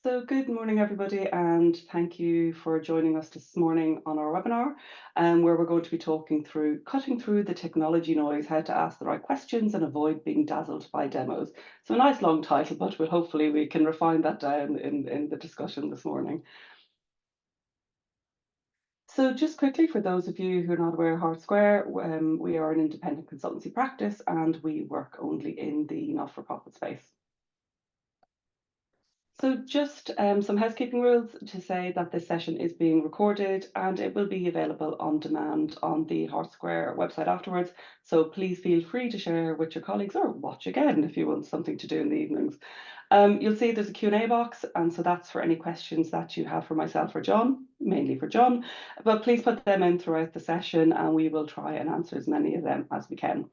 So good morning, everybody, and thank you for joining us this morning on our webinar, where we're going to be talking through cutting through the technology noise, how to ask the right questions and avoid being dazzled by demos. So a nice long title, but hopefully we can refine that down in the discussion this morning. So just quickly, for those of you who are not aware of Hart Square, we are an independent consultancy practice and we work only in the not-for-profit space. So just some housekeeping rules to say that this session is being recorded and it will be available on demand on the Hart Square website afterwards. So please feel free to share with your colleagues or watch again if you want something to do in the evenings. You'll see there's a Q&A box, and so that's for any questions that you have for myself or John, mainly for John, but please put them in throughout the session and we will try and answer as many of them as we can.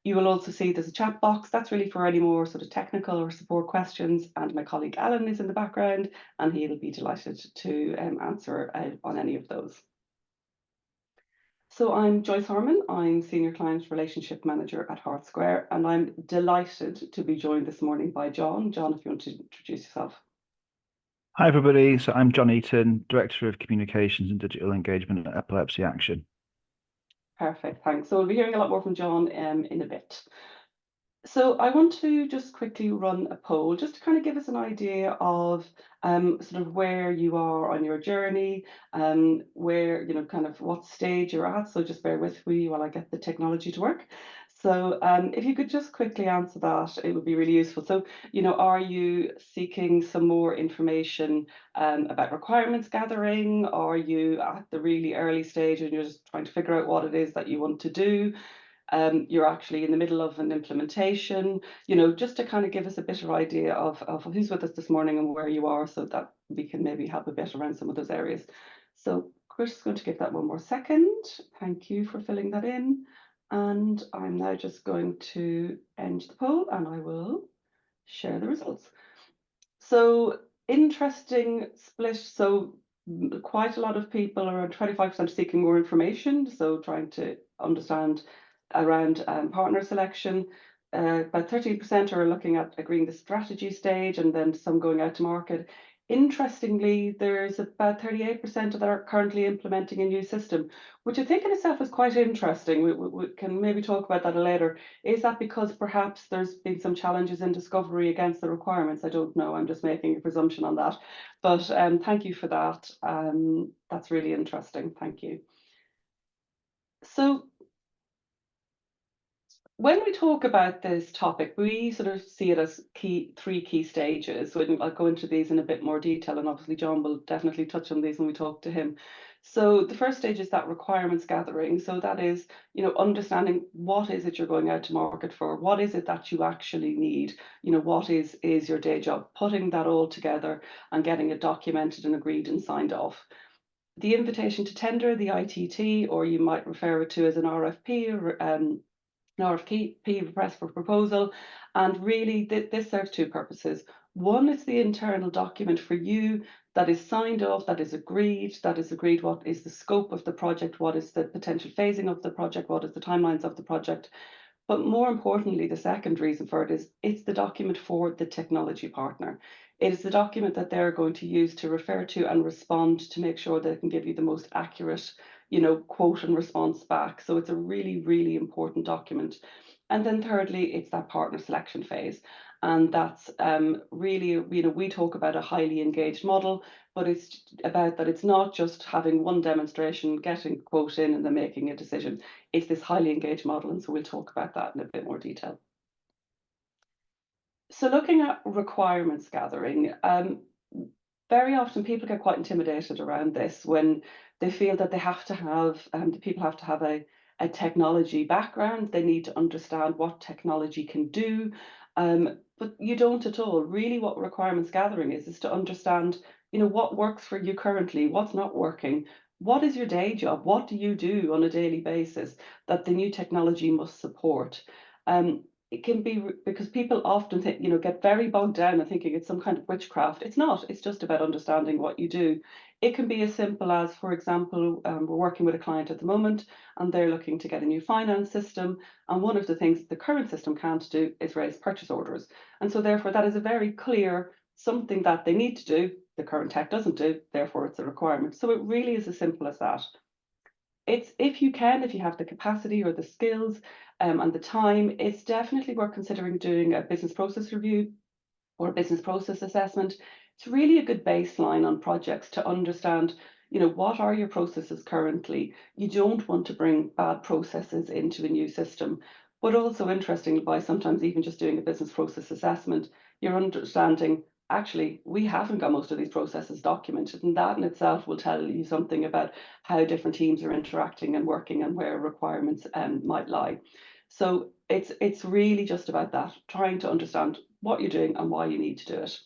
You will also see there's a chat box. That's really for any more sort of technical or support questions. And my colleague Alan is in the background and he'll be delighted to answer on any of those. So I'm Joyce Harmon. I'm Senior Client Relationship Manager at Hart Square, and I'm delighted to be joined this morning by John. John, if you want to introduce yourself. Hi, everybody. So I'm Jon Eaton, Director of Communications and Digital Engagement at Epilepsy Action. Perfect, thanks. So we'll be hearing a lot more from John in a bit. So I want to just quickly run a poll just to kind of give us an idea of sort of where you are on your journey, where, kind of what stage you're at. So just bear with me while I get the technology to work. So if you could just quickly answer that, it would be really useful. So, are you seeking some more information about requirements gathering? Are you at the really early stage and you're just trying to figure out what it is that you want to do? You're actually in the middle of an implementation, just to kind of give us a bit of idea of who's with us this morning and where you are so that we can maybe help a bit around some of those areas. So Chris is going to give that one more second. Thank you for filling that in. And I'm now just going to end the poll and I will share the results. So interesting split. So quite a lot of people, around 25%, seeking more information. So trying to understand around partner selection. About 13% are looking at agreeing the strategy stage and then some going out to market. Interestingly, there's about 38% that are currently implementing a new system, which I think in itself is quite interesting. We can maybe talk about that later. Is that because perhaps there's been some challenges in discovery against the requirements? I don't know. I'm just making a presumption on that. But thank you for that. That's really interesting. Thank you. So when we talk about this topic, we sort of see it as three key stages. So I'll go into these in a bit more detail, and obviously John will definitely touch on these when we talk to him. So the first stage is that requirements gathering. So that is, understanding what is it you're going out to market for? What is it that you actually need? What is your day job? Putting that all together and getting it documented and agreed and signed off. The invitation to tender, the ITT, or you might refer it to as an RFP, an RFP, request for proposal, and really this serves two purposes. One is the internal document for you that is signed off, that is agreed what is the scope of the project, what is the potential phasing of the project, what is the timelines of the project. But more importantly, the second reason for it is it's the document for the technology partner. It is the document that they're going to use to refer to and respond to make sure they can give you the most accurate, quote and response back. So it's a really, really important document. And then thirdly, it's that partner selection phase. And that's really, we talk about a highly engaged model, but it's about that it's not just having one demonstration, getting a quote in and then making a decision. It's this highly engaged model. And so we'll talk about that in a bit more detail. So looking at requirements gathering, very often people get quite intimidated around this when they feel that they have to have, the people have to have a technology background. They need to understand what technology can do, but you don't at all. Really what requirements gathering is to understand, what works for you currently, what's not working, what is your day job, what do you do on a daily basis that the new technology must support. It can be because people often think, get very bogged down and thinking it's some kind of witchcraft. It's not. It's just about understanding what you do. It can be as simple as, for example, we're working with a client at the moment and they're looking to get a new finance system. And one of the things the current system can't do is raise purchase orders. And so therefore that is a very clear something that they need to do, the current tech doesn't do, therefore it's a requirement. So it really is as simple as that. It's if you can, if you have the capacity or the skills and the time, it's definitely worth considering doing a business process review or a business process assessment. It's really a good baseline on projects to understand, what are your processes currently. You don't want to bring bad processes into a new system. But also interestingly, by sometimes even just doing a business process assessment, you're understanding actually we haven't got most of these processes documented, and that in itself will tell you something about how different teams are interacting and working and where requirements might lie. So it's really just about that, trying to understand what you're doing and why you need to do it.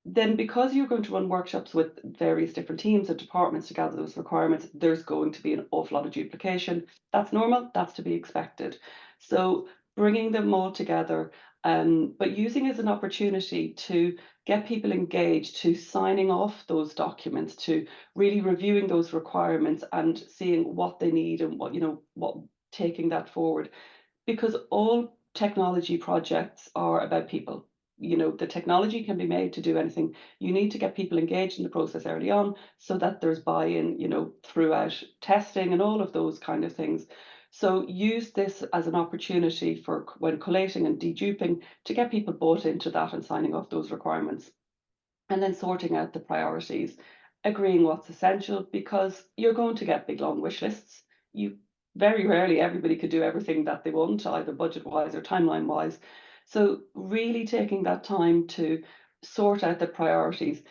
Then, because you're going to run workshops with various different teams and departments to gather those requirements, there's going to be an awful lot of duplication. That's normal, that's to be expected. So, bringing them all together, but using it as an opportunity to get people engaged, to signing off those documents, to really reviewing those requirements and seeing what they need and what taking that forward, because all technology projects are about people. The technology can be made to do anything. You need to get people engaged in the process early on so that there's buy-in, throughout testing and all of those kind of things. So use this as an opportunity for when collating and deduping to get people bought into that and signing off those requirements. And then sorting out the priorities, agreeing what's essential, because you're going to get big long wish lists. You very rarely everybody could do everything that they want, either budget wise or timeline wise. So really taking that time to sort out the priorities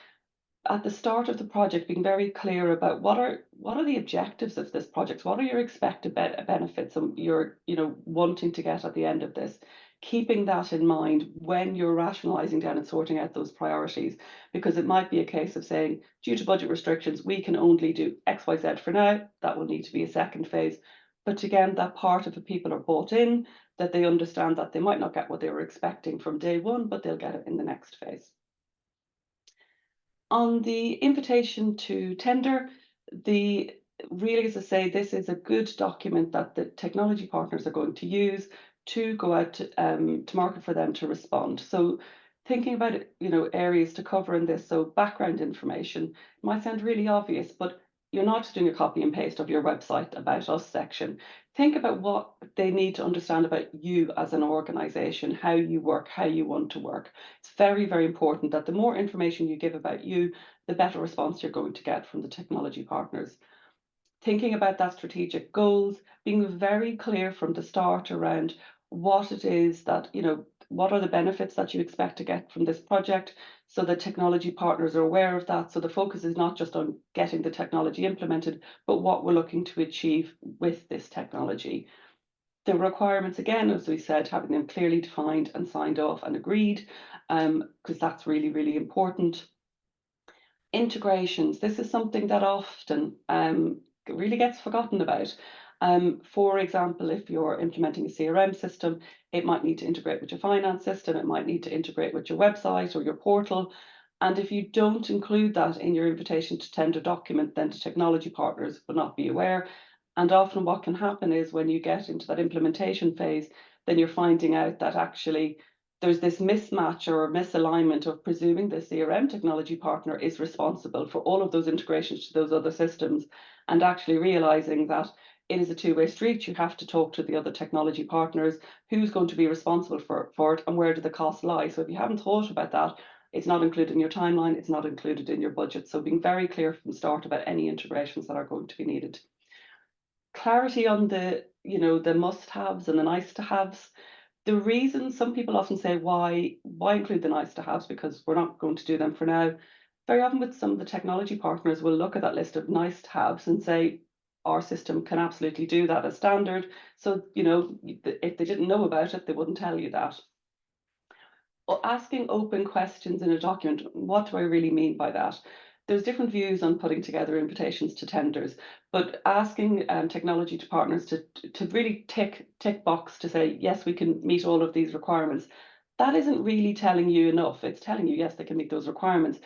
at the start of the project, being very clear about what are the objectives of this project, what are your expected benefits and you're wanting to get at the end of this, keeping that in mind when you're rationalizing down and sorting out those priorities, because it might be a case of saying, due to budget restrictions, we can only do XYZ for now. That will need to be a second phase. But again, that part of the people are bought in, that they understand that they might not get what they were expecting from day one, but they'll get it in the next phase. On the invitation to tender, really, as I say, this is a good document that the technology partners are going to use to go out to market for them to respond. So thinking about areas to cover in this, so background information might sound really obvious, but you're not just doing a copy and paste of your website about us section. Think about what they need to understand about you as an organization, how you work, how you want to work. It's very, very important that the more information you give about you, the better response you're going to get from the technology partners. Thinking about that strategic goals, being very clear from the start around what it is that, what are the benefits that you expect to get from this project, so the technology partners are aware of that. So the focus is not just on getting the technology implemented, but what we're looking to achieve with this technology. The requirements, again, as we said, having them clearly defined and signed off and agreed, because that's really, really important. Integrations, this is something that often really gets forgotten about. For example, if you're implementing a CRM system, it might need to integrate with your finance system, it might need to integrate with your website or your portal. And if you don't include that in your invitation to tender document, then the technology partners will not be aware. And often what can happen is when you get into that implementation phase, then you're finding out that actually there's this mismatch or misalignment of presuming the CRM technology partner is responsible for all of those integrations to those other systems, and actually realizing that it is a two-way street. You have to talk to the other technology partners, who's going to be responsible for it and where do the costs lie. So if you haven't thought about that, it's not included in your timeline, it's not included in your budget. So being very clear from the start about any integrations that are going to be needed. Clarity on the must-haves and the nice-to-haves. The reason some people often say why include the nice to haves, because we're not going to do them for now. Very often with some of the technology partners will look at that list of nice to haves and say our system can absolutely do that as standard. So if they didn't know about it, they wouldn't tell you that. Or asking open questions in a document, what do I really mean by that? There's different views on putting together invitations to tenders, but asking technology partners to really tick box to say, yes, we can meet all of these requirements. That isn't really telling you enough. It's telling you, yes, they can meet those requirements,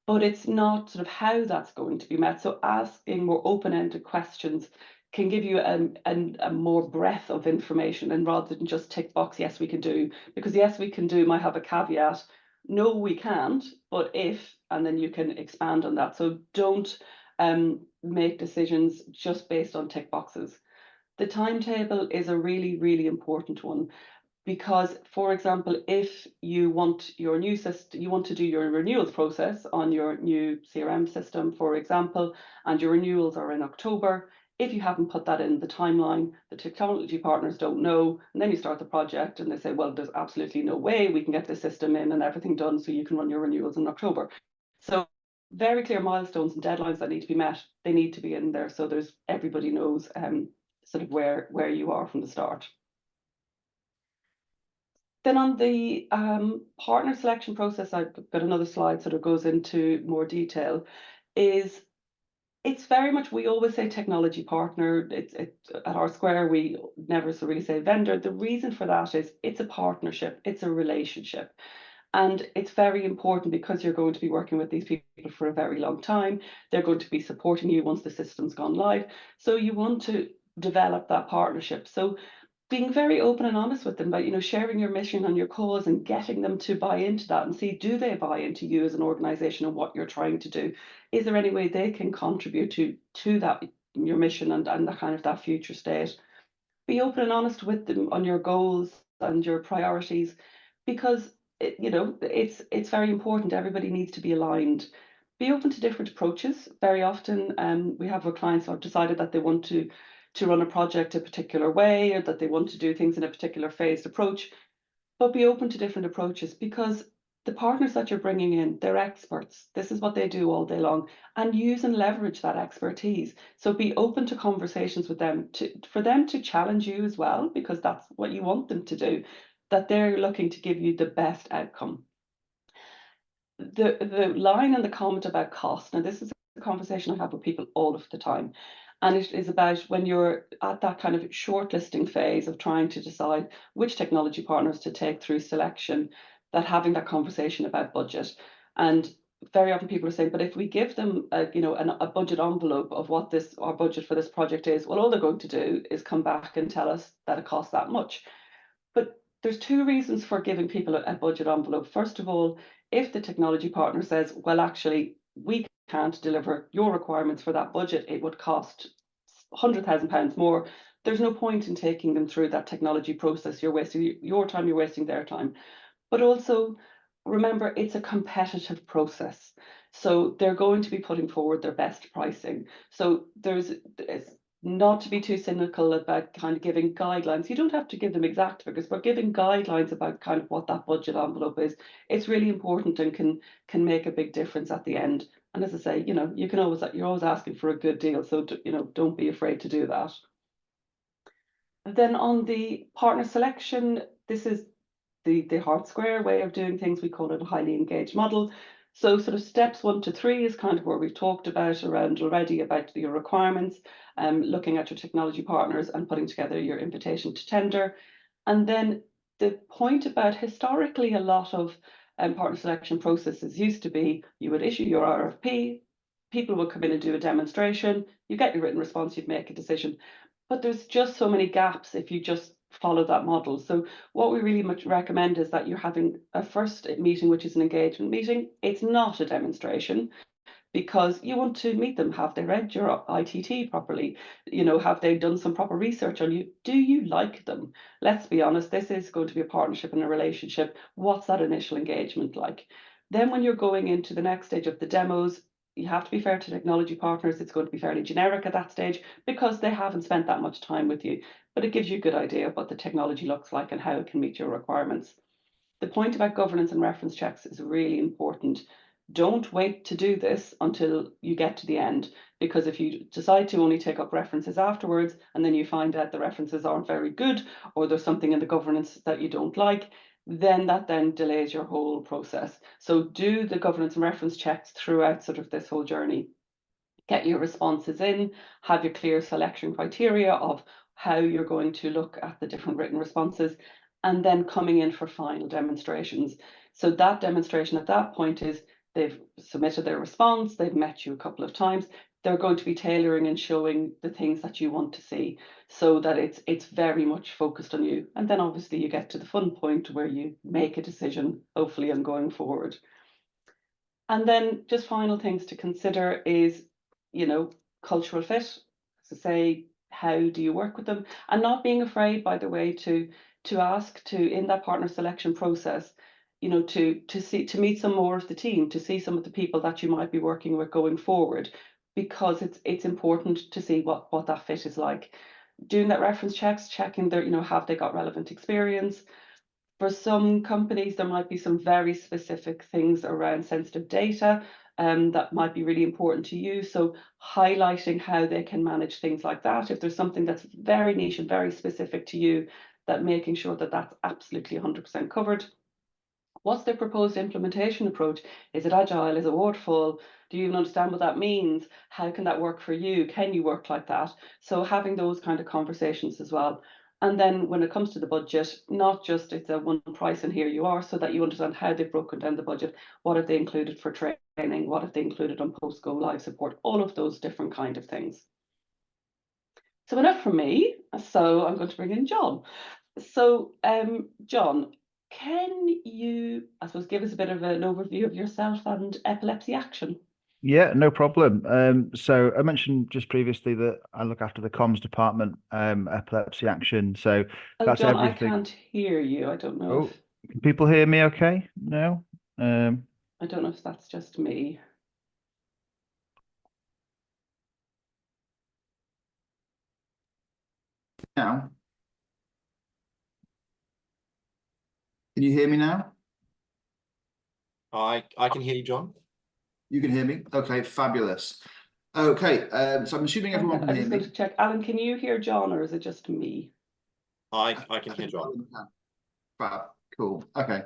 but it's not sort of how that's going to be met. So asking more open-ended questions can give you a more breadth of information, and rather than just tick box, yes, we can do, because yes, we can do might have a caveat, no, we can't, but if, and then you can expand on that. So don't make decisions just based on tick boxes. The timetable is a really, really important one because, for example, if you want your new system, you want to do your renewals process on your new CRM system, for example, and your renewals are in October. If you haven't put that in the timeline, the technology partners don't know, and then you start the project and they say, well, there's absolutely no way we can get the system in and everything done so you can run your renewals in October. So very clear milestones and deadlines that need to be met, they need to be in there so there's everybody knows sort of where you are from the start. Then on the partner selection process, I've got another slide sort of goes into more detail, is it's very much, we always say technology partner. It's at our square, we never so really say vendor. The reason for that is it's a partnership, it's a relationship. And it's very important because you're going to be working with these people for a very long time. They're going to be supporting you once the system's gone live. So you want to develop that partnership. So being very open and honest with them about, you know, sharing your mission and your cause and getting them to buy into that and see, do they buy into you as an organization and what you're trying to do? Is there any way they can contribute to that, your mission and the kind of that future state? Be open and honest with them on your goals and your priorities, because you know, it's very important. Everybody needs to be aligned. Be open to different approaches. Very often, we have our clients who have decided that they want to run a project a particular way, or that they want to do things in a particular phased approach. But be open to different approaches, because the partners that you're bringing in, they're experts. This is what they do all day long, and use and leverage that expertise. So be open to conversations with them, for them to challenge you as well, because that's what you want them to do, that they're looking to give you the best outcome. The line and the comment about cost, now this is a conversation I have with people all of the time. And it is about when you're at that kind of shortlisting phase of trying to decide which technology partners to take through selection, that having that conversation about budget. And very often people are saying, but if we give them a budget envelope of what our budget for this project is, well, all they're going to do is come back and tell us that it costs that much. But there's two reasons for giving people a budget envelope. First of all, if the technology partner says, well, actually, we can't deliver your requirements for that budget, it would cost £100,000 more. There's no point in taking them through that technology process. You're wasting your time, you're wasting their time. But also, remember, it's a competitive process. So they're going to be putting forward their best pricing. So it's not to be too cynical about kind of giving guidelines. You don't have to give them exact figures, but giving guidelines about kind of what that budget envelope is. It's really important and can make a big difference at the end. And as I say, you know, you're always asking for a good deal. So, you know, don't be afraid to do that. Then on the partner selection, this is the Hart Square way of doing things. We call it a highly engaged model. So sort of steps 1 to 3 is kind of where we've talked about around already about your requirements, looking at your technology partners and putting together your invitation to tender. And then the point about, historically, a lot of partner selection processes used to be you would issue your RFP, people would come in and do a demonstration, you get your written response, you'd make a decision. But there's just so many gaps if you just follow that model. So what we really much recommend is that you're having a first meeting, which is an engagement meeting. It's not a demonstration, because you want to meet them. Have they read your ITT properly? You know, have they done some proper research on you? Do you like them? Let's be honest, this is going to be a partnership and a relationship. What's that initial engagement like? Then when you're going into the next stage of the demos, you have to be fair to technology partners. It's going to be fairly generic at that stage because they haven't spent that much time with you, but it gives you a good idea of what the technology looks like and how it can meet your requirements. The point about governance and reference checks is really important. Don't wait to do this until you get to the end, because if you decide to only take up references afterwards and then you find out the references aren't very good, or there's something in the governance that you don't like, then that then delays your whole process. So do the governance and reference checks throughout sort of this whole journey. Get your responses in, have your clear selection criteria of how you're going to look at the different written responses, and then coming in for final demonstrations. So that demonstration at that point is they've submitted their response, they've met you a couple of times, they're going to be tailoring and showing the things that you want to see, so that it's very much focused on you. And then obviously you get to the fun point where you make a decision, hopefully, on going forward. And then just final things to consider is, cultural fit. To say, how do you work with them? And not being afraid, by the way, to ask to, in that partner selection process, to meet some more of the team, to see some of the people that you might be working with going forward, because it's important to see what that fit is like. Doing that reference checks, checking their, have they got relevant experience? For some companies, there might be some very specific things around sensitive data that might be really important to you. So highlighting how they can manage things like that. If there's something that's very niche and very specific to you, that making sure that that's absolutely 100% covered. What's their proposed implementation approach? Is it agile? Is it waterfall? Do you even understand what that means? How can that work for you? Can you work like that? So having those kind of conversations as well. And then when it comes to the budget, not just it's a one price and here you are, so that you understand how they've broken down the budget. What have they included for training? What have they included on post go live support? All of those different kind of things. So enough from me. So I'm going to bring in Jon. So Jon, can you, I suppose, give us a bit of an overview of yourself and Epilepsy Action? Yeah, no problem. So I mentioned just previously that I look after the comms department, Epilepsy Action. So Oh, that's Jon, I everything. can't hear you. I don't know Oh, if can people hear me okay? No? Um, that's just me. Now, can you hear me now? I can hear you, Jon. You can hear me? Okay, fabulous. Okay, so I'm assuming everyone can I'm hear just me. going to check. Alan, can you hear Jon, or is it just me? I can hear Jon. Fab, cool. Okay.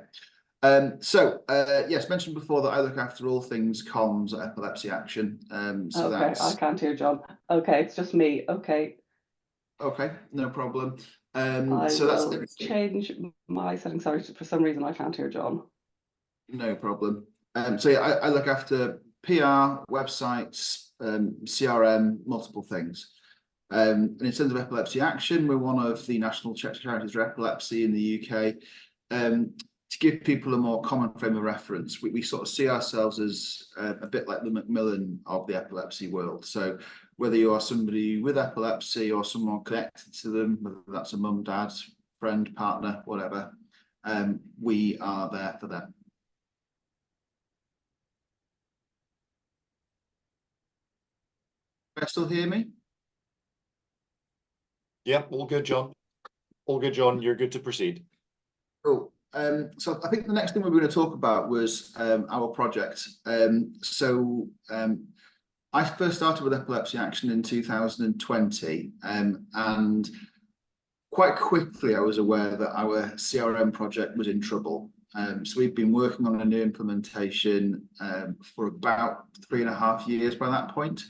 Yes, mentioned before that I look after all things comms at Epilepsy Action. So Okay, I that's can't hear Jon. Okay, it's just me. Okay, okay, no problem. I So that's will everything. change my settings. Sorry, for some reason I can't hear Jon. No problem. So yeah, I look after PR, websites, CRM, multiple things. And in terms of Epilepsy Action, we're one of the national charities for epilepsy in the UK. To give people a more common frame of reference, we sort of see ourselves as a bit like the Macmillan of the epilepsy world. So whether you are somebody with epilepsy or someone connected to them, whether that's a mum, dad, friend, partner, whatever, we are there for them. Can you still hear me? Yeah, all good, Jon. All good, Jon. You're good to proceed. Cool. So I think the next thing we were going to talk about was our project. I first started with Epilepsy Action in 2020, and quite quickly I was aware that our CRM project was in trouble. So we've been working on a new implementation for about 3.5 years by that point.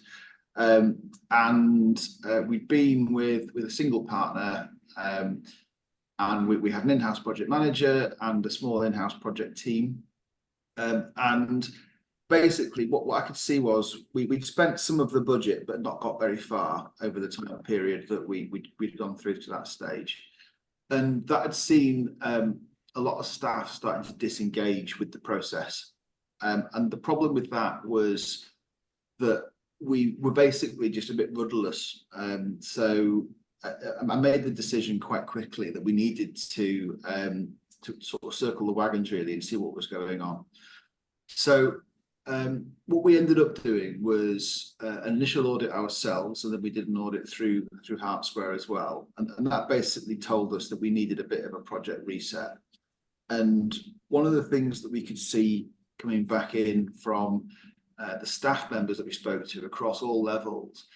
We've been with a single partner, and we have an in-house project manager and a small in-house project team. And basically what I could see was we'd spent some of the budget but not got very far over the time period that we'd gone through to that stage. And that had seen a lot of staff starting to disengage with the process. And the problem with that was that we were basically just a bit rudderless. So I made the decision quite quickly that we needed to sort of circle the wagons really and see what was going on. So what we ended up doing was an initial audit ourselves, and then we did an audit through Hart as well, and that basically told us that we needed a bit of a project reset. And one of the things that we could see coming back in from the staff members that we spoke to across all levels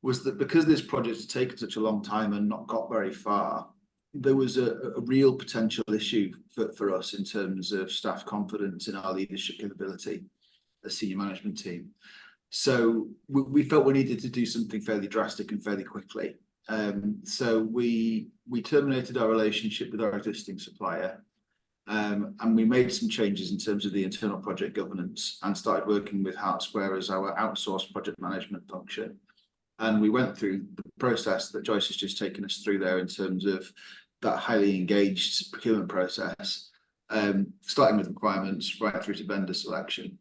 was that because this project had taken such a long time and not got very far, there was a real potential issue for us in terms of staff confidence in our leadership capability as senior management team. So we felt we needed to do something fairly drastic and fairly quickly. So we terminated our relationship with our existing supplier. And we made some changes in terms of the internal project governance and started working with Hart as our outsourced project management function. And we went through the process that Joyce has just taken us through there in terms of that highly engaged procurement process, starting with requirements right through to vendor selection.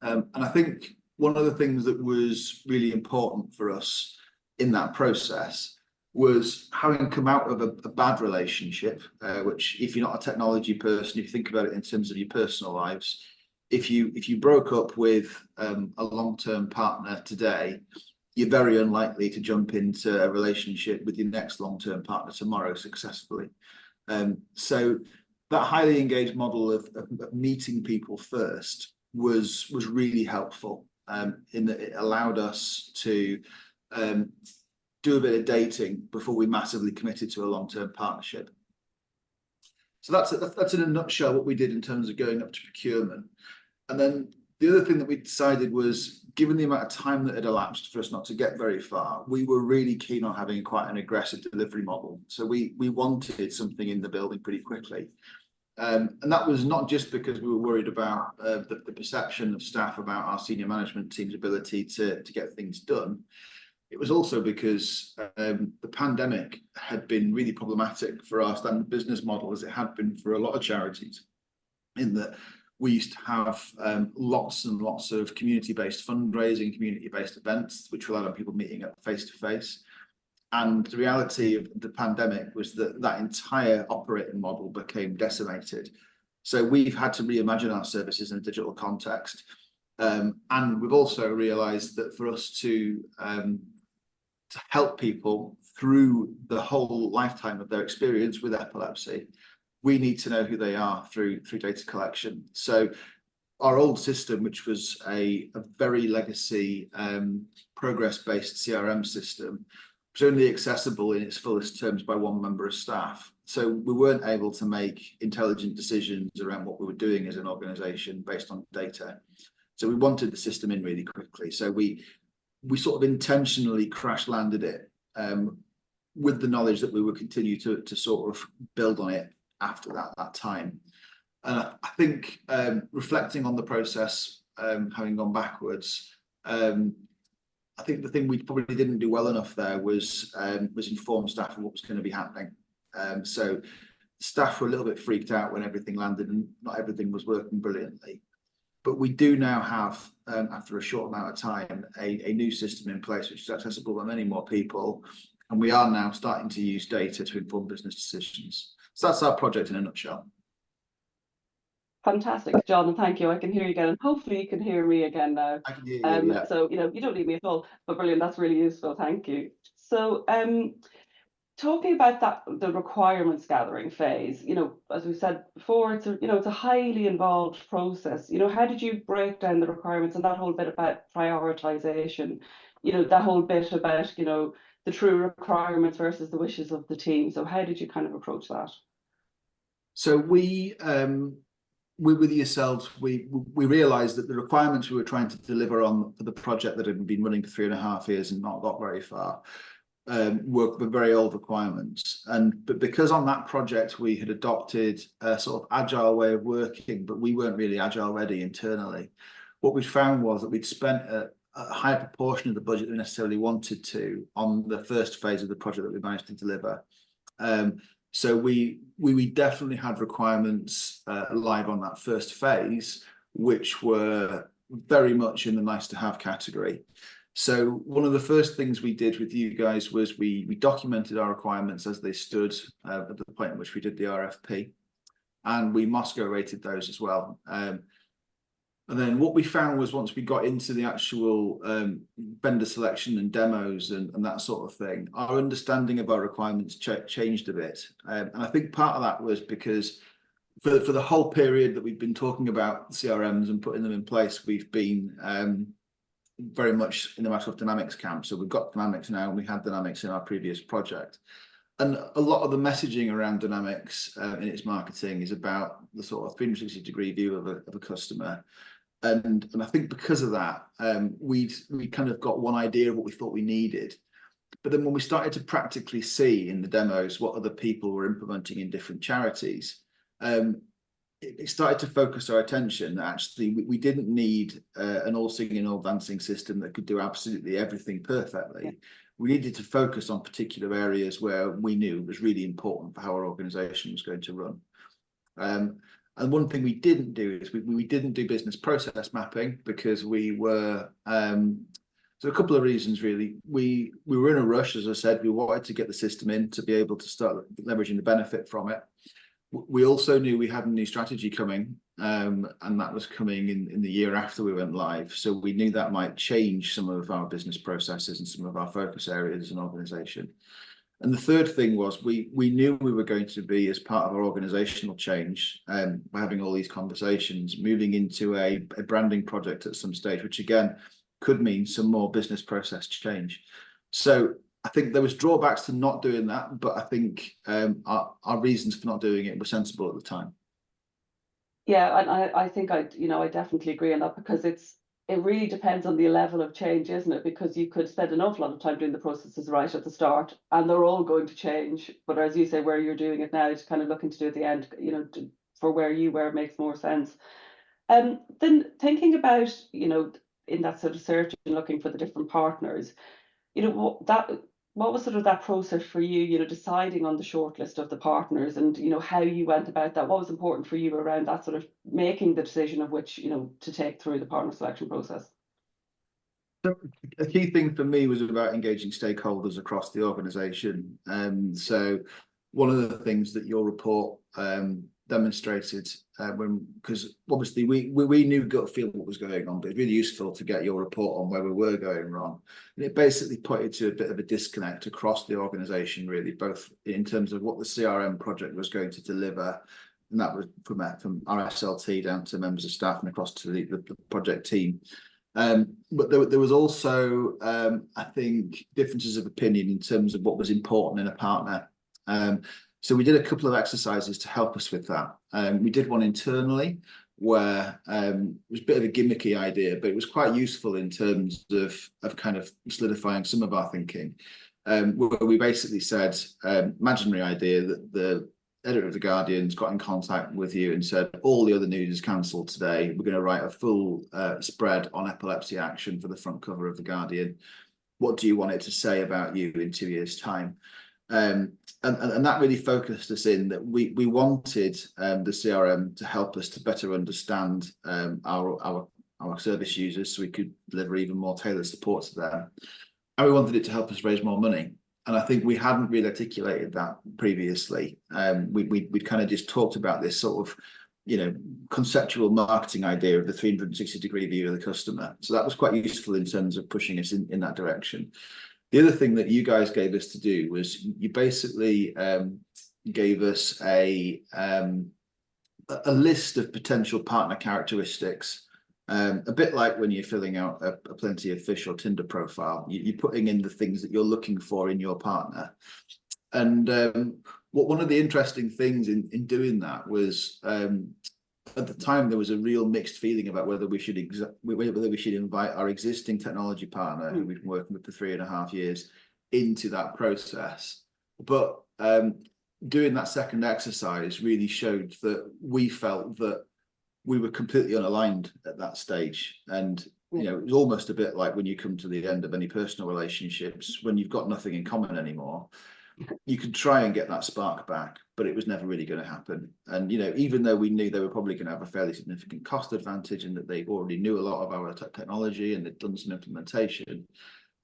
And I think one of the things that was really important for us in that process was having come out of a bad relationship, which if you're not a technology person, if you think about it in terms of your personal lives, if you broke up with a long-term partner today, you're very unlikely to jump into a relationship with your next long-term partner tomorrow successfully. So that highly engaged model of meeting people first was really helpful in that it allowed us to do a bit of dating before we massively committed to a long-term partnership. So that's in a nutshell what we did in terms of going up to procurement. And then the other thing that we decided was, given the amount of time that had elapsed for us not to get very far, we were really keen on having quite an aggressive delivery model. So we wanted something in the building pretty quickly. And that was not just because we were worried about the perception of staff about our senior management team's ability to get things done. It was also because the pandemic had been really problematic for our standard business model, as it had been for a lot of charities, in that we used to have lots and lots of community-based fundraising, community-based events, which allowed people meeting up face-to-face. And the reality of the pandemic was that that entire operating model became decimated. So we've had to reimagine our services in a digital context. And we've also realised that for us to help people through the whole lifetime of their experience with epilepsy, we need to know who they are through data collection. So our old system, which was a very legacy progress-based CRM system, was only accessible in its fullest terms by one member of staff. So we weren't able to make intelligent decisions around what we were doing as an organisation based on data. So we wanted the system in really quickly. So we sort of intentionally crash landed it with the knowledge that we would continue to sort of build on it after that time. And I think reflecting on the process, having gone backwards, I think the thing we probably didn't do well enough there was inform staff of what was going to be happening. So staff were a little bit freaked out when everything landed and not everything was working brilliantly. But we do now have, after a short amount of time, a new system in place which is accessible by many more people. And we are now starting to use data to inform business decisions. So that's our project in a nutshell. Fantastic, John, and thank you. I can hear you again, and hopefully you can hear me again now. I can hear you, yeah. So, you don't need me at all, but brilliant. That's really useful. Thank you. So, talking about the requirements gathering phase, as we said before, it's a highly involved process. How did you break down the requirements and that whole bit about prioritization? That whole bit about, the true requirements versus the wishes of the team. So how did you kind of approach that? So we with yourselves, we realised that the requirements we were trying to deliver on for the project that had been running for 3.5 years and not got very far were very old requirements. But because on that project we had adopted a sort of agile way of working, but we weren't really agile ready internally, what we found was that we'd spent a higher proportion of the budget than we necessarily wanted to on the first phase of the project that we managed to deliver. So we definitely had requirements live on that first phase, which were very much in the nice to have category. So one of the first things we did with you guys was we documented our requirements as they stood at the point at which we did the RFP, and we Moscow rated those as well. And then what we found was once we got into the actual vendor selection and demos and that sort of thing, our understanding of our requirements changed a bit. And I think part of that was because for the whole period that we've been talking about CRMs and putting them in place, we've been very much in the Microsoft Dynamics camp. So we've got Dynamics now, and we had Dynamics in our previous project. And a lot of the messaging around Dynamics in its marketing is about the sort of 360-degree view of a customer. And I think because of that, we kind of got one idea of what we thought we needed. But then when we started to practically see in the demos what other people were implementing in different charities, it started to focus our attention. Actually, we didn't need an all singing, all dancing system that could do absolutely everything perfectly. Yeah. We needed to focus on particular areas where we knew was really important for how our organisation was going to run. And one thing we didn't do is we didn't do business process mapping because we were so a couple of reasons really. We were in a rush, as I said. We wanted to get the system in to be able to start leveraging the benefit from it. We also knew we had a new strategy coming, and that was coming in the year after we went live. So we knew that might change some of our business processes and some of our focus areas as an organisation. And the third thing was we knew we were going to be, as part of our organisational change, by having all these conversations, moving into a branding project at some stage, which again could mean some more business process change. So I think there was drawbacks to not doing that, but I think our reasons for not doing it were sensible at the time. Yeah, and I think I definitely agree on that, because it really depends on the level of change, isn't it? Because you could spend an awful lot of time doing the processes right at the start, and they're all going to change. But as you say, where you're doing it now, to kind of looking to do at the end, for where it makes more sense. Then thinking about, in that sort of search and looking for the different partners, what was sort of that process for you, deciding on the shortlist of the partners, and how you went about that? What was important for you around that sort of making the decision of which, to take through the partner selection process? So a key thing for me was about engaging stakeholders across the organisation. So one of the things that your report demonstrated, because obviously we knew gut feel what was going on, but it's really useful to get your report on where we were going wrong. And it basically pointed to a bit of a disconnect across the organisation, really, both in terms of what the CRM project was going to deliver, and that was from our SLT down to members of staff and across to the project team. But there was also, I think, differences of opinion in terms of what was important in a partner. So we did a couple of exercises to help us with that. We did one internally where it was a bit of a gimmicky idea, but it was quite useful in terms of kind of solidifying some of our thinking. Where we basically said, imaginary idea, that the editor of The Guardian's got in contact with you and said, all the other news is cancelled today. We're going to write a full spread on Epilepsy Action for the front cover of The Guardian. What do you want it to say about you in 2 years' time? And that really focused us in that we wanted the CRM to help us to better understand our service users, so we could deliver even more tailored support to them. And we wanted it to help us raise more money. And I think we hadn't really articulated that previously. We'd kind of just talked about this sort of, conceptual marketing idea of the 360-degree view of the customer. So that was quite useful in terms of pushing us in that direction. The other thing that you guys gave us to do was you basically gave us a list of potential partner characteristics, a bit like when you're filling out a Plenty of Fish or Tinder profile. You're putting in the things that you're looking for in your partner. And one of the interesting things in doing that was, at the time, there was a real mixed feeling about whether we should invite our existing technology partner, who we've been working with for 3.5 years, into that process. But doing that second exercise really showed that we felt that we were completely unaligned at that stage. And it was almost a bit like when you come to the end of any personal relationships, when you've got nothing in common anymore. You could try and get that spark back, but it was never really going to happen. And, even though we knew they were probably going to have a fairly significant cost advantage and that they already knew a lot of our technology and they'd done some implementation,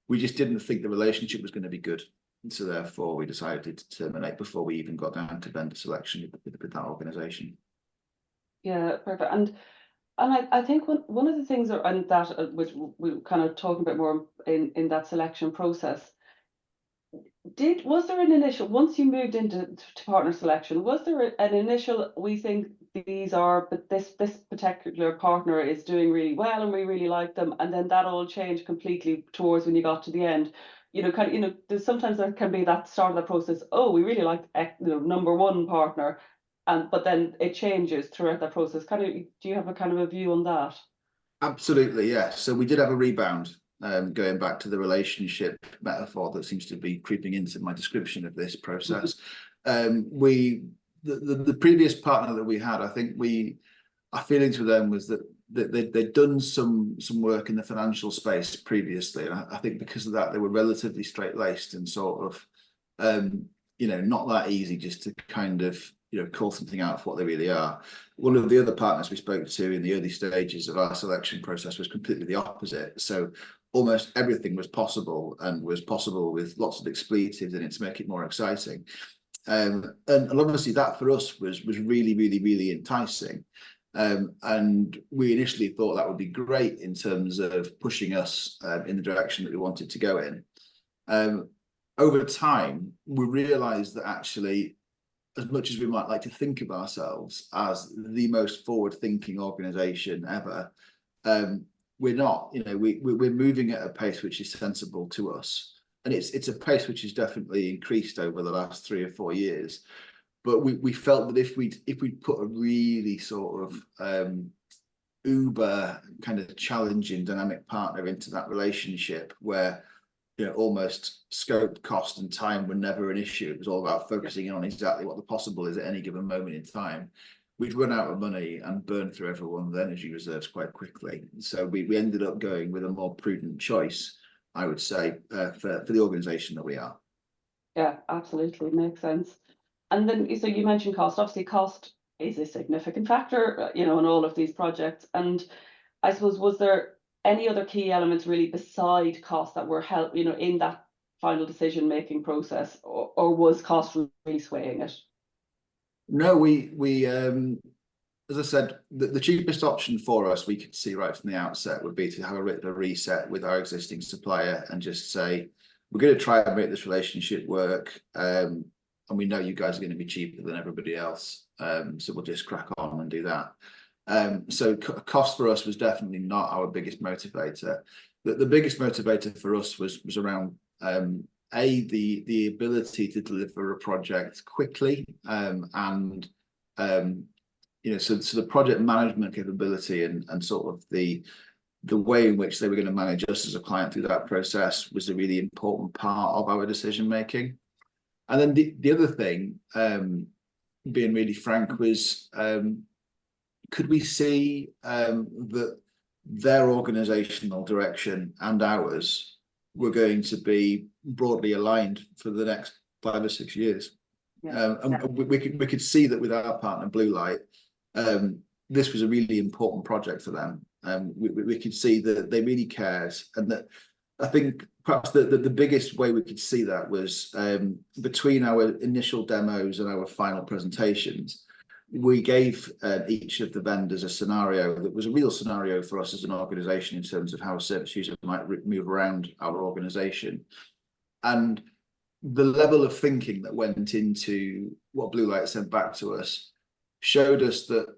we just didn't think the relationship was going to be good. And so therefore we decided to terminate before we even got down to vendor selection with that organisation. Yeah, perfect. And I think one of the things that which we kind of talking about more in that selection process, was there an initial, once you moved into partner selection, was there an initial, we think but this particular partner is doing really well and we really like them, and then that all changed completely towards when you got to the end? There's sometimes there can be that start of the process, oh, we really like number one partner, but then it changes throughout that process. Do you have a kind of a view on that? Absolutely, yeah. So we did have a rebound. Going back to the relationship metaphor that seems to be creeping into my description of this process, we the previous partner that we had, I think our feelings with them was that they'd done some work in the financial space previously, and I think because of that they were relatively straight-laced and sort of not that easy just to kind of call something out for what they really are. One of the other partners we spoke to in the early stages of our selection process was completely the opposite. So almost everything was possible, and was possible with lots of expletives in it to make it more exciting. And obviously that for us was really, really, really enticing. And we initially thought that would be great in terms of pushing us in the direction that we wanted to go in. Over time, we realised that actually, as much as we might like to think of ourselves as the most forward-thinking organisation ever, we're not. We're moving at a pace which is sensible to us, and it's a pace which has definitely increased over the last 3 or 4 years. But we felt that if we'd put a really sort of uber kind of challenging dynamic partner into that relationship, where almost scope, cost and time were never an issue, it was all about focusing in on exactly what the possible is at any given moment in time, we'd run out of money and burn through everyone's energy reserves quite quickly. So we ended up going with a more prudent choice, I would say, for the organisation that we are. Yeah, absolutely, makes sense. And then, so you mentioned cost. Obviously, cost is a significant factor, in all of these projects. And I suppose, was there any other key elements really beside cost that were in that final decision-making process, or was cost really swaying it? No, we as I said, the cheapest option for us, we could see right from the outset, would be to have a bit of a reset with our existing supplier and just say, we're going to try and make this relationship work. And we know you guys are going to be cheaper than everybody else. So we'll just crack on and do that. So cost for us was definitely not our biggest motivator. The biggest motivator for us was around the ability to deliver a project quickly, and so the project management capability and sort of the way in which they were going to manage us as a client through that process was a really important part of our decision making. And then the other thing, being really frank, was could we see that their organizational direction and ours were going to be broadly aligned for the next 5 or 6 years? Yeah. And we could see that with our partner Blue Light, this was a really important project for them. We could see that they really cared, and that I think perhaps the biggest way we could see that was between our initial demos and our final presentations. We gave each of the vendors a scenario that was a real scenario for us as an organisation in terms of how a service user might move around our organisation. And the level of thinking that went into what Blue Light sent back to us showed us that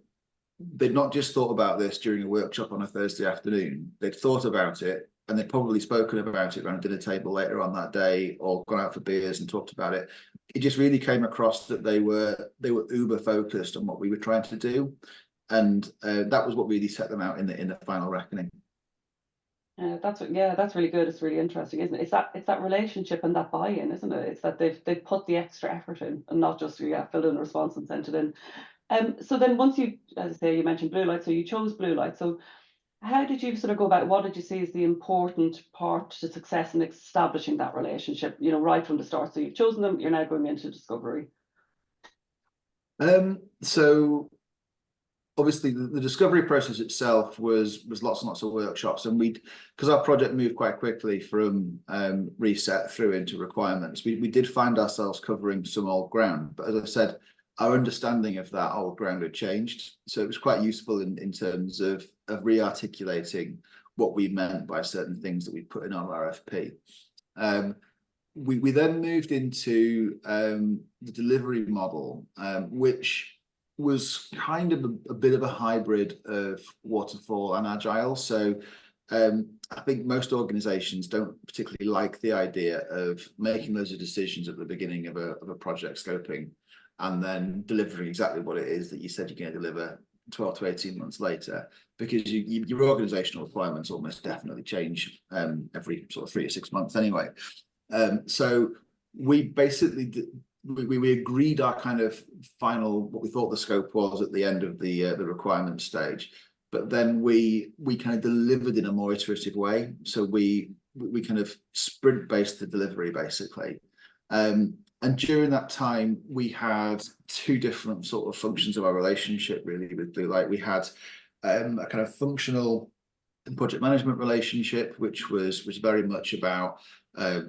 they'd not just thought about this during a workshop on a Thursday afternoon. They'd thought about it, and they'd probably spoken about it around a dinner table later on that day, or gone out for beers and talked about it. It just really came across that they were uber focused on what we were trying to do, and that was what really set them out in the final reckoning. That's really good. It's really interesting, isn't it? It's that relationship and that buy-in, isn't it? It's that they've put the extra effort in, and not just filled in a response and sent it in. So then once you, as I say, you mentioned Blue Light, so you chose Blue Light. So how did you sort of go about, what did you see as the important part to success in establishing that relationship, right from the start? So you've chosen them, you're now going into discovery. So obviously the discovery process itself was lots and lots of workshops, and because our project moved quite quickly from reset through into requirements, we did find ourselves covering some old ground. But as I said, our understanding of that old ground had changed, so it was quite useful in terms of re-articulating what we meant by certain things that we put in our RFP. We then moved into the delivery model, which was kind of a bit of a hybrid of waterfall and agile. So I think most organizations don't particularly like the idea of making loads of decisions at the beginning of a project scoping, and then delivering exactly what it is that you said you're going to deliver 12 to 18 months later, because your organizational requirements almost definitely change every sort of 3 or 6 months anyway. So we basically we agreed our kind of final, what we thought the scope was at the end of the requirement stage, but then we kind of delivered in a more iterative way. So we kind of sprint based the delivery basically. And during that time, we had two different sort of functions of our relationship really with Blue Light. We had a kind of functional project management relationship, which was very much about,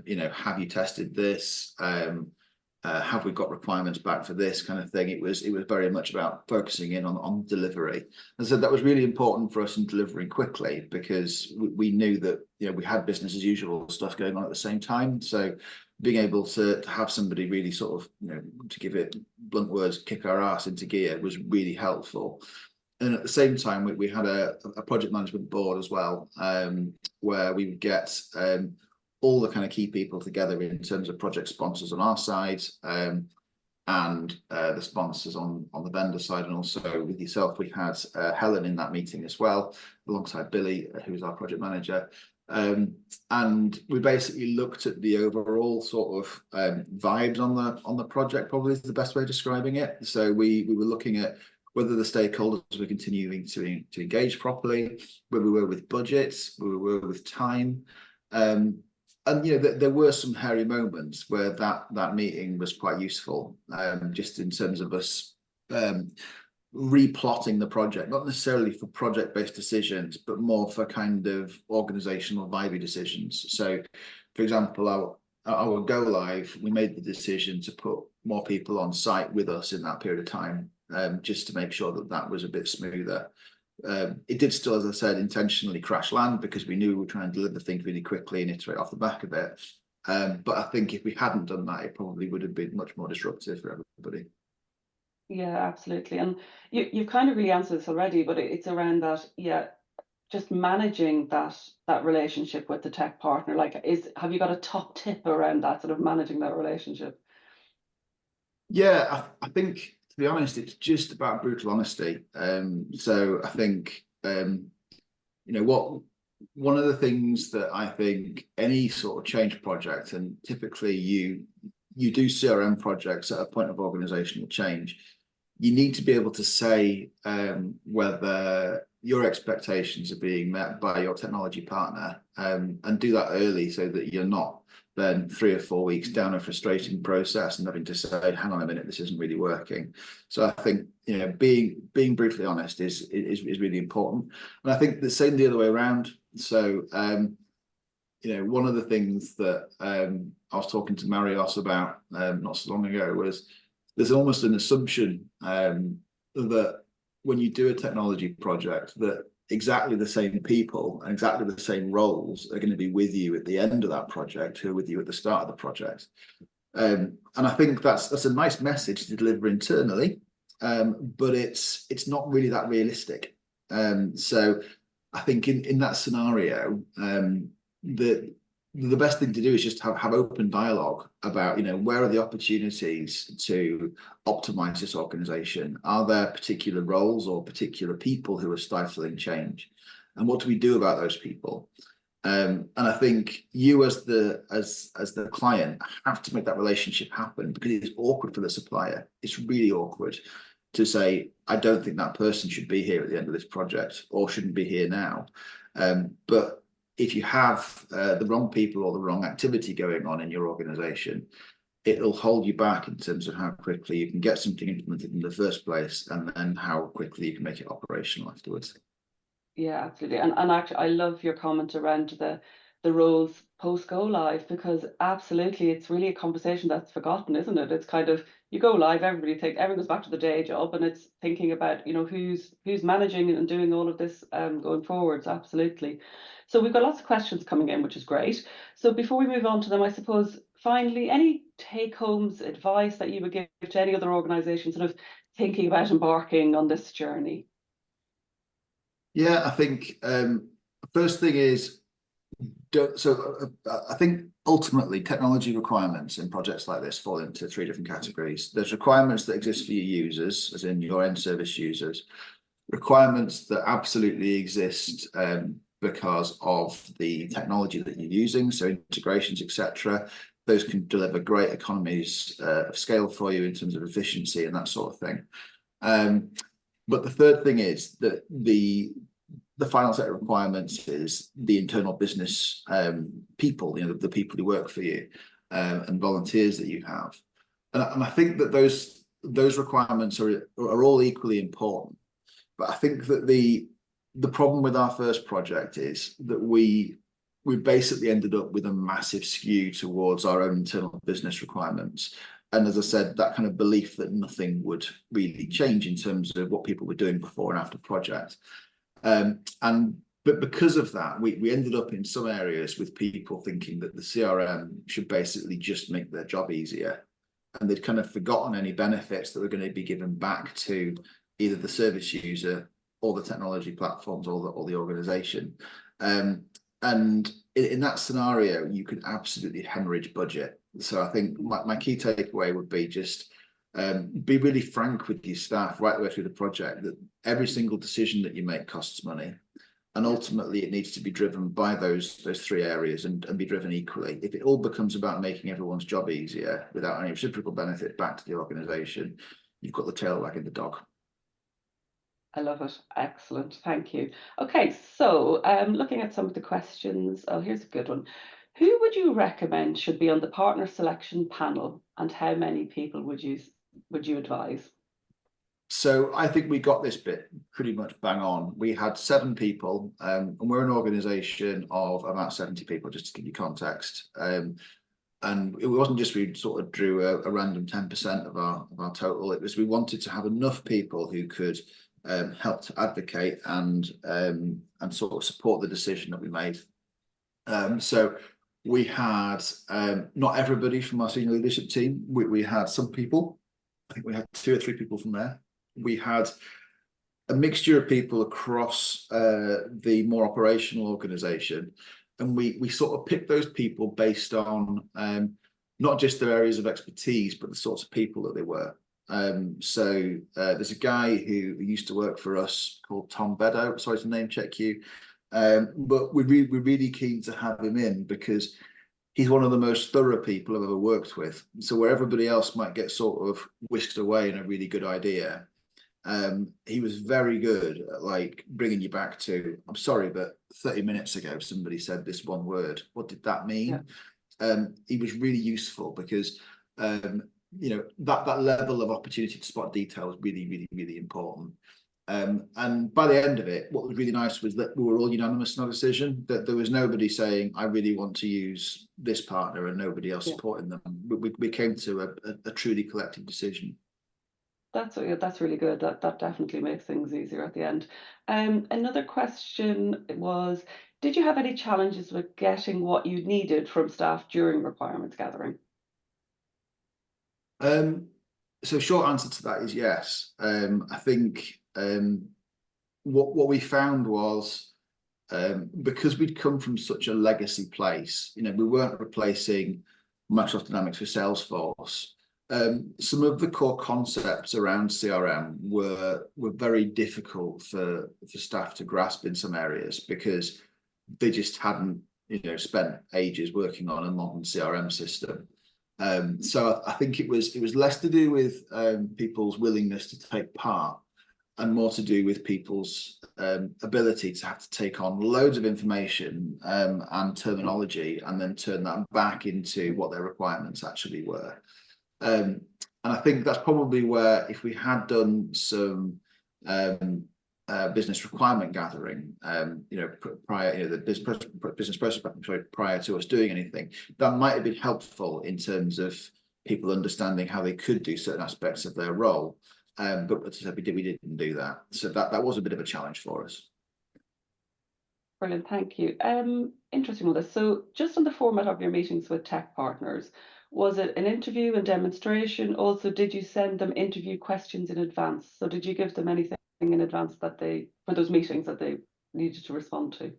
you know, have you tested this? Have we got requirements back for this kind of thing? It was very much about focusing in on delivery. And so that was really important for us in delivering quickly, because we knew that, you know, we had business as usual stuff going on at the same time. So being able to have somebody really sort of, you know, to give it blunt words, kick our ass into gear was really helpful. And at the same time, we had a project management board as well, where we would get all the kind of key people together in terms of project sponsors on our side, and the sponsors on the vendor side. And also with yourself, we had Helen in that meeting as well, alongside Billy, who is our project manager. And we basically looked at the overall sort of vibes on the project, probably is the best way of describing it. So we were looking at whether the stakeholders were continuing to engage properly, where we were with budgets, where we were with time. And you know, there were some hairy moments where that meeting was quite useful, just in terms of us replotting the project, not necessarily for project-based decisions, but more for kind of organizational vibey decisions. So, for example, our go live, we made the decision to put more people on site with us in that period of time, just to make sure that was a bit smoother. It did still, as I said, intentionally crash land, because we knew we were trying to deliver things really quickly and iterate off the back of it. But I think if we hadn't done that, it probably would have been much more disruptive for everybody. Yeah, absolutely. And you've kind of really answered this already, but it's around that, yeah, just managing that relationship with the tech partner. Like, have you got a top tip around that, sort of managing that relationship? Yeah, I think, to be honest, it's just about brutal honesty. So I think, you know, one of the things that I think any sort of change project, and typically you do CRM projects at a point of organizational change, you need to be able to say whether your expectations are being met by your technology partner, and do that early, so that you're not then 3 or 4 weeks down a frustrating process and having to say, hang on a minute, this isn't really working. So I think, you know, being brutally honest is really important. And I think the same the other way around. So you know, one of the things that I was talking to Marios about not so long ago was, there's almost an assumption that when you do a technology project, that exactly the same people and exactly the same roles are going to be with you at the end of that project, who are with you at the start of the project. And I think that's a nice message to deliver internally, but it's not really that realistic. So I think in that scenario, the best thing to do is just have open dialogue about, you know, where are the opportunities to optimize this organization? Are there particular roles or particular people who are stifling change? And what do we do about those people? And I think you as the client have to make that relationship happen, because it's awkward for the supplier. It's really awkward to say, I don't think that person should be here at the end of this project, or shouldn't be here now. But if you have the wrong people or the wrong activity going on in your organization, it'll hold you back in terms of how quickly you can get something implemented in the first place, and then how quickly you can make it operational afterwards. Yeah, absolutely. And actually, I love your comment around the roles post go live, because absolutely, it's really a conversation that's forgotten, isn't it? It's kind of, you go live, everyone goes back to the day job, and it's thinking about, you know, who's managing and doing all of this going forwards. Absolutely. So we've got lots of questions coming in, which is great. So before we move on to them, I suppose finally, any take homes, advice that you would give to any other organisation sort of thinking about embarking on this journey? Yeah, I think first thing is, I think ultimately technology requirements in projects like this fall into 3 different categories. There's requirements that exist for your users, as in your end service users, requirements that absolutely exist because of the technology that you're using, so integrations, etc. those can deliver great economies of scale for you in terms of efficiency and that sort of thing. But the third thing is that the final set of requirements is the internal business people, the people who work for you, and volunteers that you have. And I think that those requirements are all equally important. But I think that the problem with our first project is that we basically ended up with a massive skew towards our own internal business requirements. And as I said, that kind of belief that nothing would really change in terms of what people were doing before and after project. But because of that, we ended up in some areas with people thinking that the CRM should basically just make their job easier. And they'd kind of forgotten any benefits that were going to be given back to either the service user or the technology platforms or the organization. And in that scenario, you could absolutely hemorrhage budget. So I think my key takeaway would be just be really frank with your staff right the way through the project that every single decision that you make costs money. And ultimately, it needs to be driven by those three areas and be driven equally. If it all becomes about making everyone's job easier without any reciprocal benefit back to the organisation, you've got the tail wagging the dog. I love it. Excellent. Thank you. Okay, so looking at some of the questions. Oh, here's a good one. Who would you recommend should be on the partner selection panel, and how many people would you advise? So I think we got this bit pretty much bang on. We had 7 people, and we're an organisation of about 70 people, just to give you context. And it wasn't just we sort of drew a random 10% of our total. It was we wanted to have enough people who could help to advocate and sort of support the decision that we made. So we had not everybody from our senior leadership team. We had some people. I think we had 2 or 3 people from there. We had a mixture of people across the more operational organisation, and we sort of picked those people based on not just their areas of expertise, but the sorts of people that they were. So there's a guy who used to work for us called Tom Beddoe. Sorry to name check you, but we're really keen to have him in because he's one of the most thorough people I've ever worked with. So where everybody else might get sort of whisked away in a really good idea, he was very good at like bringing you back to, I'm sorry, but 30 minutes ago somebody said this one word. What did that mean? Yeah. He was really useful because that level of opportunity to spot detail was really important. And by the end of it, what was really nice was that we were all unanimous in our decision, that there was nobody saying, I really want to use this partner and nobody else supporting them. We came to a truly collective decision. That's really good. That definitely makes things easier at the end. Another question was, did you have any challenges with getting what you needed from staff during requirements gathering? So short answer to that is yes. I think what we found was because we'd come from such a legacy place, we weren't replacing Microsoft Dynamics with Salesforce. Some of the core concepts around CRM were very difficult for staff to grasp in some areas because they just hadn't spent ages working on a modern CRM system. So I think it was less to do with people's willingness to take part and more to do with people's ability to have to take on loads of information and terminology and then turn that back into what their requirements actually were. And I think that's probably where, if we had done some business requirement gathering, prior, the business process prior to us doing anything, that might have been helpful in terms of people understanding how they could do certain aspects of their role. But as I said, we didn't do that, so that was a bit of a challenge for us. Brilliant, thank you. Interesting with this. So, just on the format of your meetings with tech partners, was it an interview and demonstration? Also, did you send them interview questions in advance? So, did you give them anything in advance that for those meetings that they needed to respond to?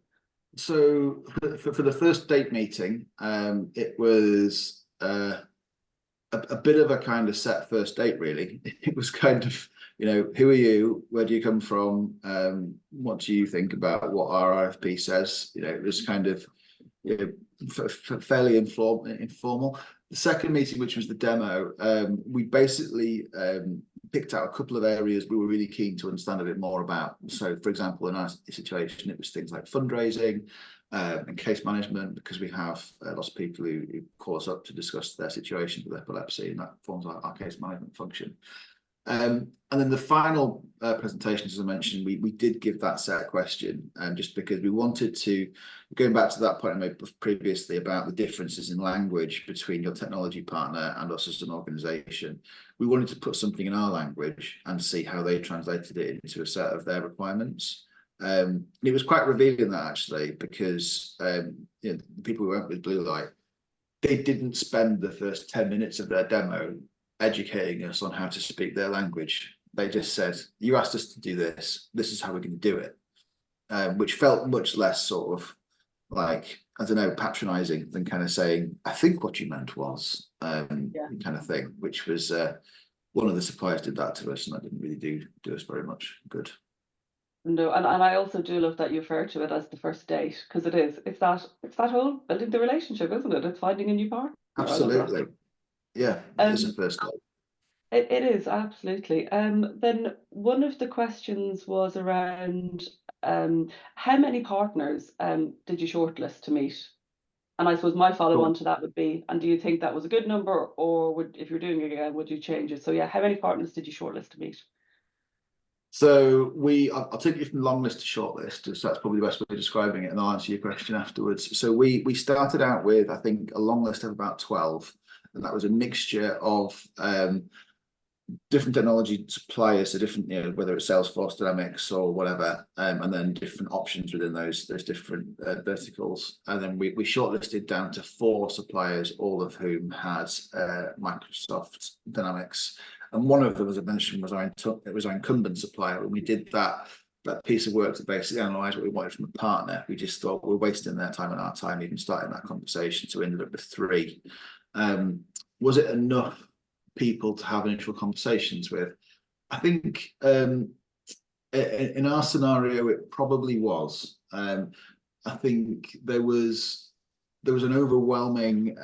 So, for the first date meeting, it was a bit of a kind of set first date, really. It was kind of, who are you? Where do you come from? What do you think about what our RFP says? It was kind of fairly informal. The second meeting, which was the demo, we basically picked out a couple of areas we were really keen to understand a bit more about. So, for example, in our situation, it was things like fundraising and case management, because we have lots of people who call us up to discuss their situation with epilepsy, and that forms our case management function. And then the final presentations, as I mentioned, we did give that set question, just because we wanted to, going back to that point I made previously about the differences in language between your technology partner and us as an organisation. We wanted to put something in our language and see how they translated it into a set of their requirements. It was quite revealing, that actually, because the people who went with Blue Light, they didn't spend the first 10 minutes of their demo educating us on how to speak their language. They just said, you asked us to do this, this is how we're going to do it, which felt much less sort of like, I don't know, patronizing than kind of saying, I think what you meant was kind of thing, which was one of the suppliers did that to us, and that didn't really do us very much good. No, and I also do love that you refer to it as the first date, because it's that whole building the relationship, isn't it? It's finding a new partner. Absolutely. Yeah, it is a first date. It is, absolutely. Then one of the questions was around how many partners did you shortlist to meet? And I suppose my follow-on to that would be, and do you think that was a good number, or if you're doing it again, would you change it? So yeah, how many partners did you shortlist to meet? So I'll take you from long list to short list, so that's probably the best way of describing it, and I'll answer your question afterwards. So we started out with, I think, a long list of about 12, and that was a mixture of different technology suppliers, so different, whether it's Salesforce, Dynamics, or whatever, and then different options within those different verticals. And then we shortlisted down to 4 suppliers, all of whom had Microsoft Dynamics. And one of them, as I mentioned, was our incumbent supplier. When we did that piece of work to basically analyse what we wanted from a partner, we just thought we're wasting their time and our time even starting that conversation. So we ended up with 3. Was it enough people to have initial conversations with? I think in our scenario it probably was. I think there was an overwhelming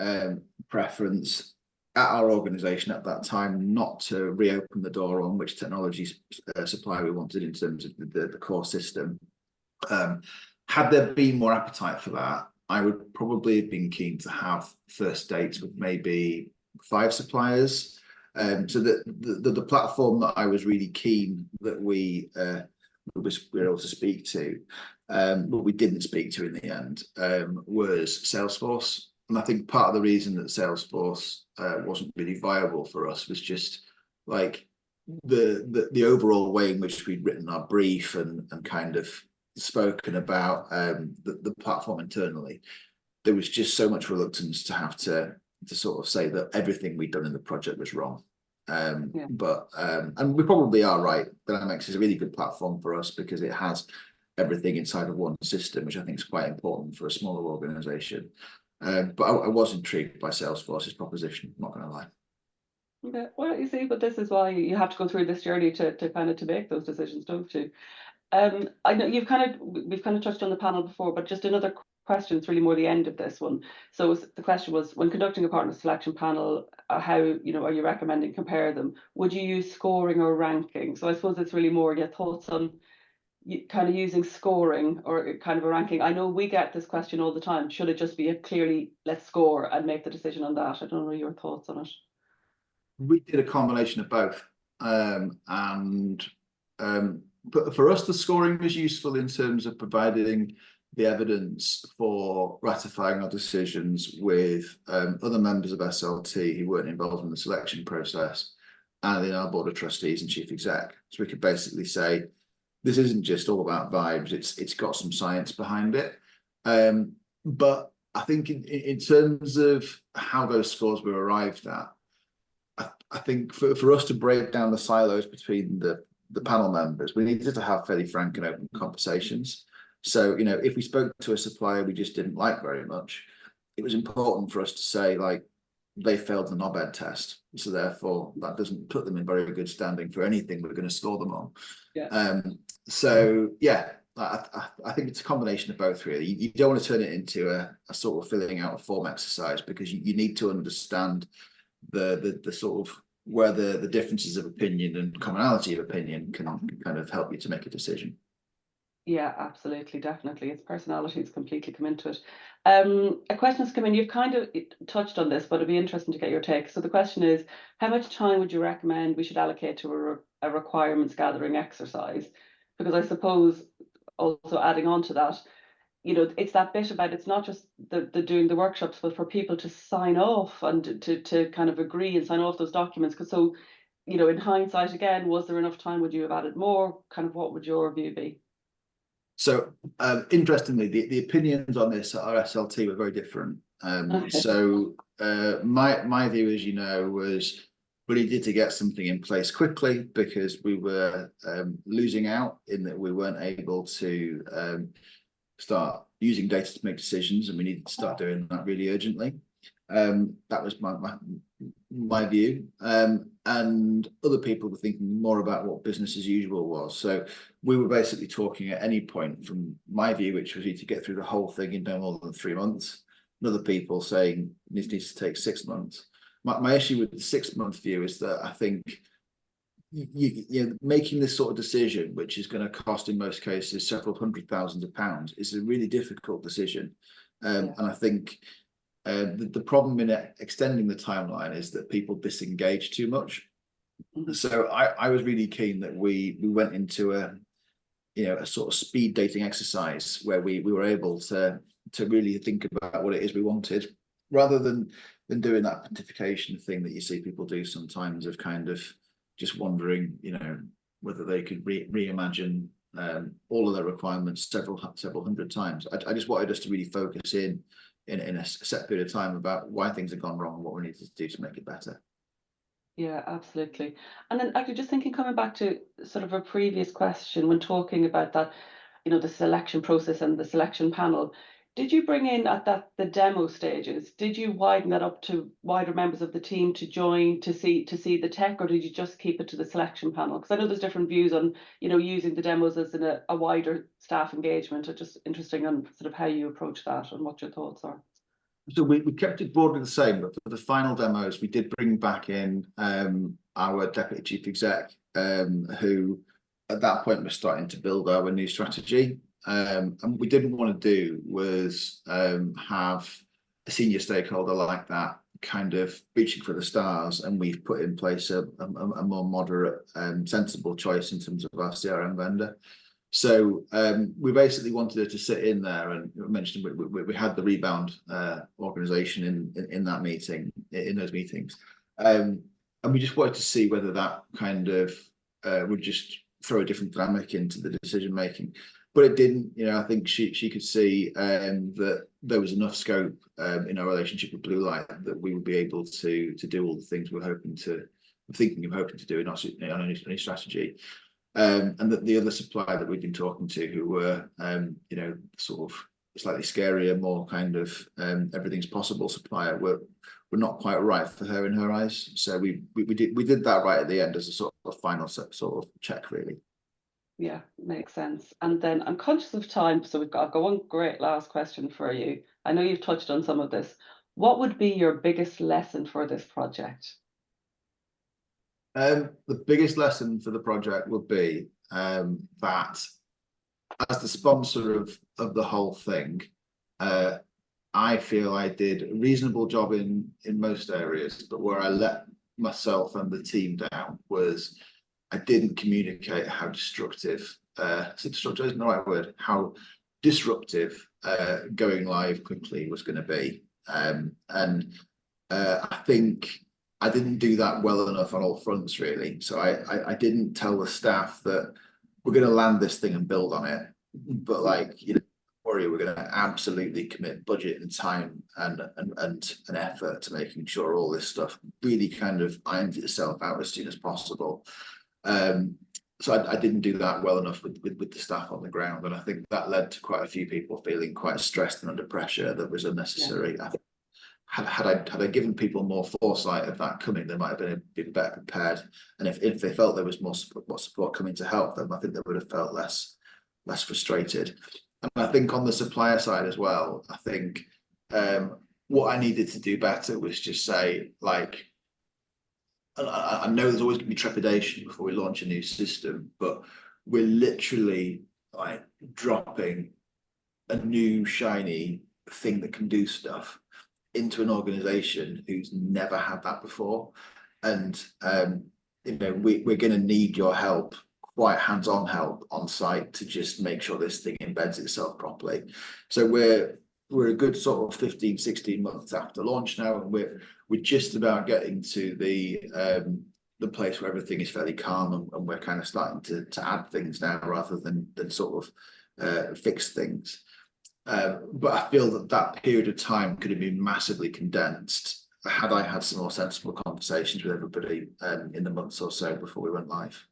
preference at our organisation at that time not to reopen the door on which technology supply we wanted in terms of the core system. Had there been more appetite for that, I would probably have been keen to have first dates with maybe 5 suppliers. So the platform that I was really keen that we were able to speak to, but we didn't speak to in the end, was Salesforce. And I think part of the reason that Salesforce wasn't really viable for us was just like the overall way in which we'd written our brief and kind of spoken about the platform internally. There was just so much reluctance to have to sort of say that everything we'd done in the project was wrong. But and we probably are right. Dynamics is a really good platform for us because it has everything inside of one system, which I think is quite important for a smaller organization. But I was intrigued by Salesforce's proposition, I'm not going to lie. Okay, well, you see, but this is why you have to go through this journey to make those decisions, don't you? I know we've kind of touched on the panel before, but just another question. It's really more the end of this one. So the question was, when conducting a partner selection panel, how are you recommending compare them? Would you use scoring or ranking? So I suppose it's really more your thoughts on kind of using scoring or kind of a ranking. I know we get this question all the time. Should it just be a clearly let's score and make the decision on that? I don't know your thoughts on it. We did a combination of both, but for us the scoring was useful in terms of providing the evidence for ratifying our decisions with other members of SLT who weren't involved in the selection process and in our board of trustees and chief exec. So we could basically say, this isn't just all about vibes, it's got some science behind it. But I think in terms of how those scores were arrived at, I think for us to break down the silos between the panel members, we needed to have fairly frank and open conversations. So, if we spoke to a supplier we just didn't like very much, it was important for us to say, like, they failed the NOBED test. So therefore, that doesn't put them in very good standing for anything we're going to score them on. So, yeah, I think it's a combination of both, really. You don't want to turn it into a sort of filling out a form exercise, because you need to understand the sort of where the differences of opinion and commonality of opinion can kind of help you to make a decision. Yeah, absolutely, definitely. Its personalities completely come into it. A question's come in. You've kind of touched on this, but it'd be interesting to get your take. So the question is, how much time would you recommend we should allocate to a requirements gathering exercise? Because I suppose also adding on to that, it's that bit about, it's not just the doing the workshops, but for people to sign off and to kind of agree and sign off those documents. Because so, in hindsight, again, was there enough time? Would you have added more? Kind of what would your view be? So interestingly, the opinions on this at our SLT were very different. Okay. So my view, as you know, was we needed to get something in place quickly, because we were losing out in that we weren't able to start using data to make decisions, and we needed to start doing that really urgently. That was my view, and other people were thinking more about what business as usual was. So we were basically talking at any point from my view, which was to get through the whole thing in no more than 3 months, and other people saying it needs to take 6 months. My issue with the 6 month view is that I think making this sort of decision, which is going to cost in most cases several £100,000, is a really difficult decision. And I think the problem in extending the timeline is that people disengage too much. So I was really keen that we went into a sort of speed dating exercise where we were able to really think about what it is we wanted, rather than doing that pontification thing that you see people do sometimes, of kind of just wondering, whether they could reimagine all of their requirements several hundred times. I just wanted us to really focus in a set period of time about why things have gone wrong and what we need to do to make it better. Yeah, absolutely. And then actually just thinking, coming back to sort of a previous question when talking about that, the selection process and the selection panel, did you bring in at the demo stages, did you widen that up to wider members of the team to join to see the tech, or did you just keep it to the selection panel? Because I know there's different views on, using the demos as in a wider staff engagement. It's just interesting on sort of how you approach that and what your thoughts are. So we kept it broadly the same, but for the final demos, we did bring back in our deputy chief exec, who at that point was starting to build our new strategy. And what we didn't want to do was have a senior stakeholder like that kind of reaching for the stars, and we've put in place a more moderate and sensible choice in terms of our CRM vendor. So we basically wanted her to sit in there, and mentioned we had the rebound organisation in that meeting, in those meetings, and we just wanted to see whether that kind of would just throw a different dynamic into the decision making. But it didn't. I think she could see that there was enough scope in our relationship with Blue Light that we would be able to do all the things we're hoping to do in our new strategy. And that the other supplier that we've been talking to, who were sort of slightly scarier, more kind of everything's possible supplier, were not quite right for her in her eyes. So we did that right at the end as a sort of final sort of check, really. Yeah, makes sense. And then I'm conscious of time, so I've got one great last question for you. I know you've touched on some of this. What would be your biggest lesson for this project? The biggest lesson for the project would be that as the sponsor of the whole thing, I feel I did a reasonable job in most areas, but where I let myself and the team down was I didn't communicate how destructive, destructive isn't the right word, how disruptive going live quickly was going to be. And I think I didn't do that well enough on all fronts, really. So I didn't tell the staff that we're going to land this thing and build on it, but worry, we're going to absolutely commit budget and time and an effort to making sure all this stuff really kind of irons itself out as soon as possible. So I didn't do that well enough with the staff on the ground, and I think that led to quite a few people feeling quite stressed and under pressure that was unnecessary. Yeah. Had I given people more foresight of that coming, they might have been better prepared. And if they felt there was more support coming to help them, I think they would have felt less less frustrated. And I think on the supplier side as well, I think what I needed to do better was just say, like, I know there's always going to be trepidation before we launch a new system, but we're literally like dropping a new shiny thing that can do stuff into an organization who's never had that before. And you know, we're going to need your help, quite hands-on help on site, to just make sure this thing embeds itself properly. So we're a good sort of 15, 16 months after launch now, and we're just about getting to the place where everything is fairly calm, and we're kind of starting to add things now rather than sort of fix things. But I feel that period of time could have been massively condensed had I had some more sensible conversations with everybody in the months or so before we went live.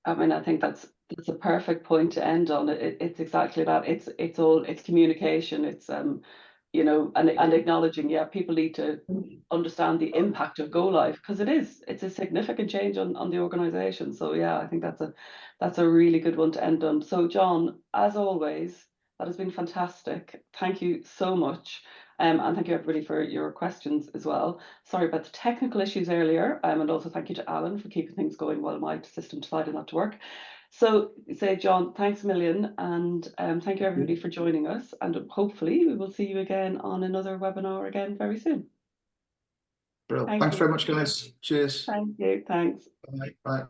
I mean, I think that's a perfect point to end on. It's exactly that. It's communication. It's you know, and acknowledging, yeah, people need to understand the impact of go live, because it's a significant change on the organization. So yeah, I think that's a really good one to end on. So Jon, as always, that has been fantastic. Thank you so much. And thank you everybody for your questions as well. Sorry about the technical issues earlier, and also thank you to Alan for keeping things going while my system decided not to work. So say, Jon, thanks a million, and thank you everybody for joining us, and hopefully we will see you again on another webinar again very soon. Brilliant. Thanks very much, guys. Cheers. Thank you. Thanks. Bye. Bye.